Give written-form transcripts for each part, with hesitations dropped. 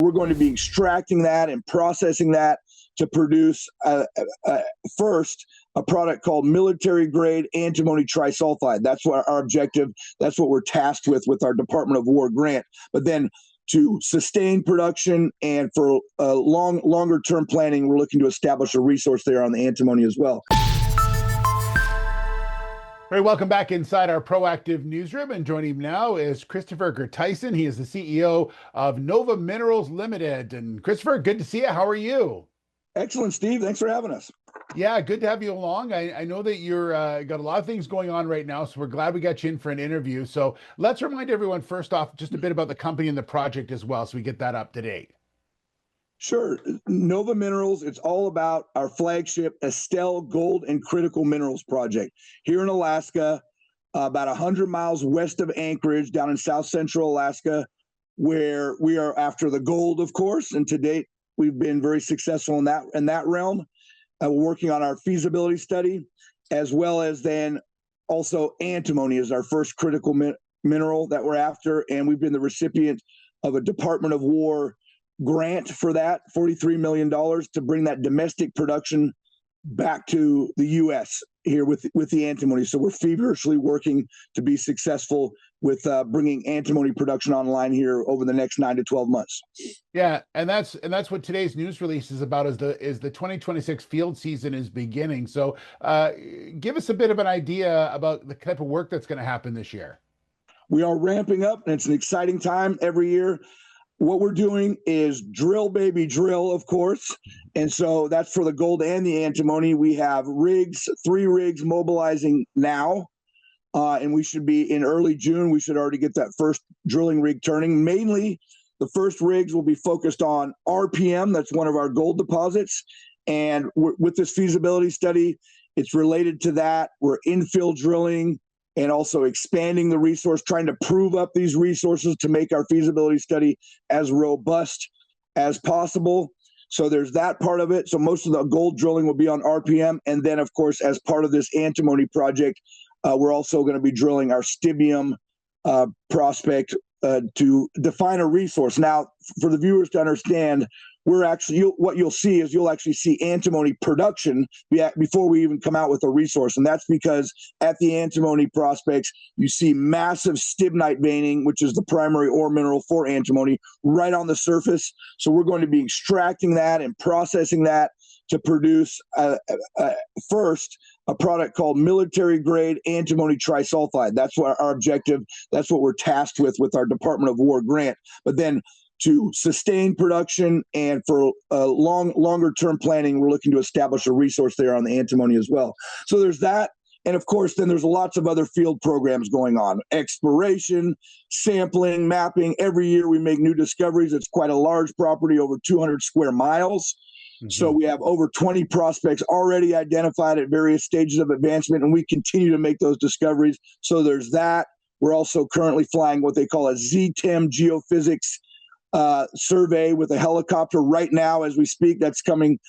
we're going to be extracting that and processing that to produce first a product called military-grade antimony trisulfide. That's what our objective. That's what we're tasked with our Department of War grant. But then to sustain production and for longer-term planning, we're looking to establish a resource there on the antimony as well. All right, welcome back inside our proactive newsroom. And joining him now is Christopher Gertyson. He is the CEO of Nova Minerals Limited. And Christopher, good to see you. How are you? Excellent, Steve. Thanks for having us. Yeah, good to have you along. I know that you're got a lot of things going on right now, so we're glad we got you in for an interview. So let's remind everyone first off just a bit about the company and the project as well, so we get that up to date. Sure. Nova Minerals, it's all about our flagship Estelle Gold and Critical Minerals project here in Alaska, about 100 miles west of Anchorage, down in south central Alaska, where we are after the gold, of course. And to date, we've been very successful in that realm. We're working on our feasibility study, as well as then also antimony is our first critical mineral that we're after. And we've been the recipient of a Department of War grant for that, $43 million to bring that domestic production back to the U.S. here with the antimony. So we're feverishly working to be successful with bringing antimony production online here over the next 9 to 12 months. Yeah, and that's what today's news release is about. Is the 2026 field season is beginning. So give us a bit of an idea about the type of work that's going to happen this year. We are ramping up, and it's an exciting time every year. What we're doing is drill, baby, drill, of course. And so that's for the gold and the antimony. We have rigs, 3 rigs mobilizing now. And we should be in early June. We should already get that first drilling rig turning. Mainly, the first rigs will be focused on RPM. That's one of our gold deposits. And with this feasibility study, it's related to that. We're infill drilling and also expanding the resource, trying to prove up these resources to make our feasibility study as robust as possible. So there's that part of it. So most of the gold drilling will be on RPM. And then, of course, as part of this antimony project, we're also going to be drilling our stibium prospect to define a resource. Now, for the viewers to understand, what you'll see is you'll actually see antimony production before we even come out with a resource. And that's because at the antimony prospects, you see massive stibnite veining, which is the primary ore mineral for antimony, right on the surface. So we're going to be extracting that and processing that to produce first a product called military-grade antimony trisulfide. That's what our objective. That's what we're tasked with our Department of War grant. But then to sustain production and for longer-term planning, we're looking to establish a resource there on the antimony as well. So there's that. And of course, then there's lots of other field programs going on. Exploration, sampling, mapping. Every year we make new discoveries. It's quite a large property, over 200 square miles. Mm-hmm. So we have over 20 prospects already identified at various stages of advancement, and we continue to make those discoveries. So there's that. We're also currently flying what they call a ZTEM geophysics survey with a helicopter right now as we speak. That's coming.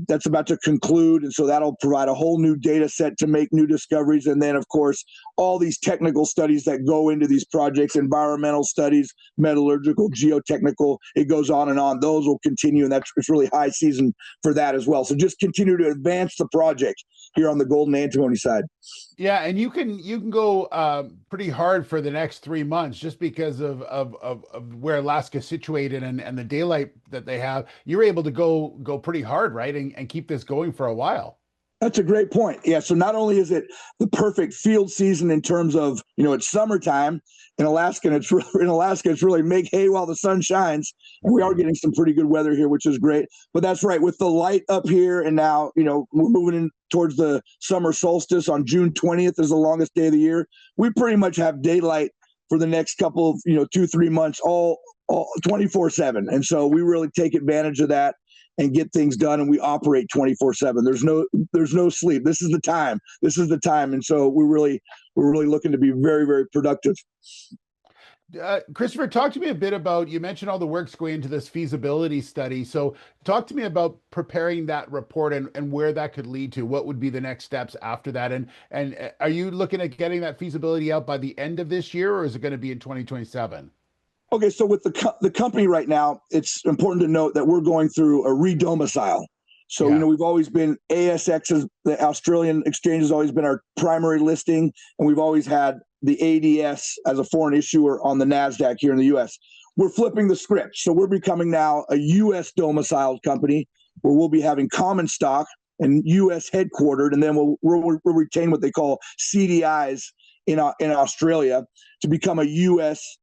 That's about to conclude, and so that'll provide a whole new data set to make new discoveries. And then, of course, all these technical studies that go into these projects, environmental studies, metallurgical, geotechnical, it goes on and on. Those will continue, and it's really high season for that as well. So just continue to advance the project here on the gold and antimony side. Yeah, and you can go pretty hard for the next 3 months just because of where Alaska's situated and the daylight that they have. You're able to go pretty hard, right, and keep this going for a while. That's a great point. Yeah. So not only is it the perfect field season in terms of, it's summertime in Alaska, and it's really make hay while the sun shines. And we are getting some pretty good weather here, which is great. But that's right. With the light up here, and now, we're moving in towards the summer solstice on June 20th is the longest day of the year. We pretty much have daylight for the next couple of, 2-3 months, all 24/7. And so we really take advantage of that and get things done, and we operate 24/7. There's no sleep. This is the time. And so we're really looking to be very, very productive. Christopher, talk to me a bit about, you mentioned all the work's going into this feasibility study. So talk to me about preparing that report and where that could lead to. What would be the next steps after that? And are you looking at getting that feasibility out by the end of this year, or is it going to be in 2027? Okay, so with the company right now, it's important to note that we're going through a redomicile. So, Yeah. we've always been ASX, the Australian exchange has always been our primary listing, and we've always had the ADS as a foreign issuer on the NASDAQ here in the US. We're flipping the script. So we're becoming now a US domiciled company where we'll be having common stock and US headquartered, and then we'll retain what they call CDIs in Australia to become a US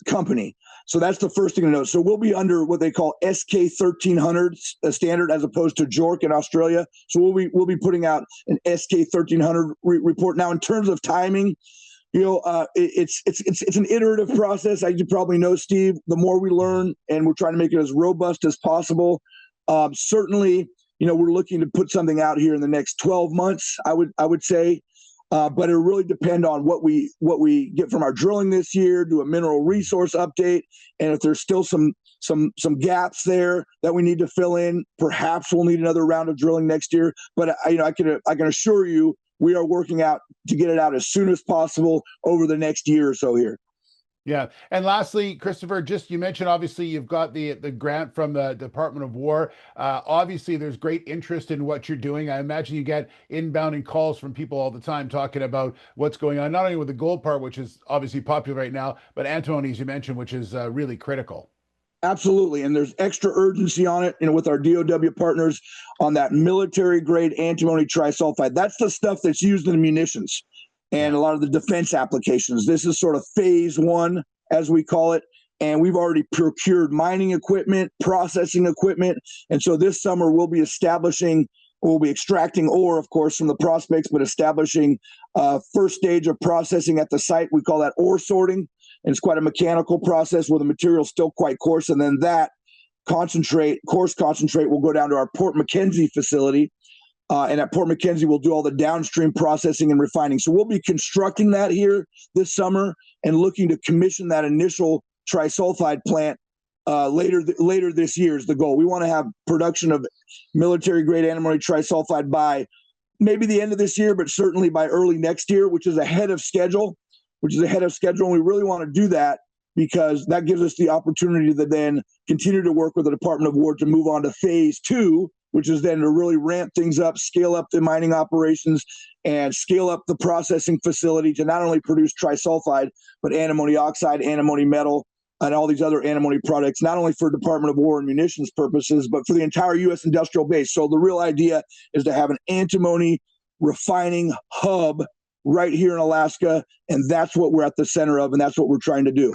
company. So that's the first thing to note. So we'll be under what they call SK 1300 standard as opposed to JORC in Australia. So we'll be putting out an SK 1300 report. Now, in terms of timing, it's an iterative process. As you probably know, Steve, the more we learn, and we're trying to make it as robust as possible. Certainly, we're looking to put something out here in the next 12 months. I would say. But it really depend on what we get from our drilling this year, do a mineral resource update, and if there's still some gaps there that we need to fill in, perhaps we'll need another round of drilling next year. But I can assure you we are working out to get it out as soon as possible over the next year or so here. Yeah. And lastly, Christopher, just you mentioned obviously you've got the grant from the Department of War. Obviously, there's great interest in what you're doing. I imagine you get inbound and calls from people all the time talking about what's going on, not only with the gold part, which is obviously popular right now, but antimony, as you mentioned, which is really critical. Absolutely. And there's extra urgency on it, with our DOW partners on that military grade antimony trisulfide. That's the stuff that's used in the munitions and Yeah. a lot of the defense applications. This is sort of phase one, as we call it. And we've already procured mining equipment, processing equipment. And so this summer we'll be extracting ore, of course, from the prospects, but establishing first stage of processing at the site. We call that ore sorting. And it's quite a mechanical process where the material's still quite coarse. And then that coarse concentrate will go down to our Port Mackenzie facility. And at Port Mackenzie, we'll do all the downstream processing and refining. So we'll be constructing that here this summer and looking to commission that initial trisulfide plant later this year is the goal. We want to have production of military grade antimony trisulfide by maybe the end of this year, but certainly by early next year, which is ahead of schedule. And we really want to do that because that gives us the opportunity to then continue to work with the Department of War to move on to phase two, which is then to really ramp things up, scale up the mining operations, and scale up the processing facility to not only produce trisulfide, but antimony oxide, antimony metal, and all these other antimony products, not only for Department of War and munitions purposes, but for the entire U.S. industrial base. So the real idea is to have an antimony refining hub right here in Alaska, and that's what we're at the center of, and that's what we're trying to do.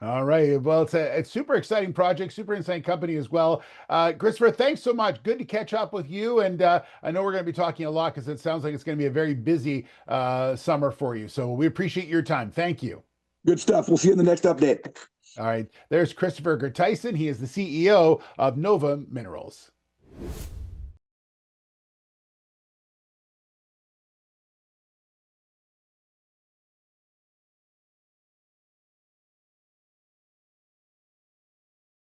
All right. Well, it's a super exciting project, super exciting company as well. Christopher, thanks so much. Good to catch up with you. And I know we're going to be talking a lot because it sounds like it's going to be a very busy summer for you. So we appreciate your time. Thank you. Good stuff. We'll see you in the next update. All right. There's Christopher Gertyson. He is the CEO of Nova Minerals.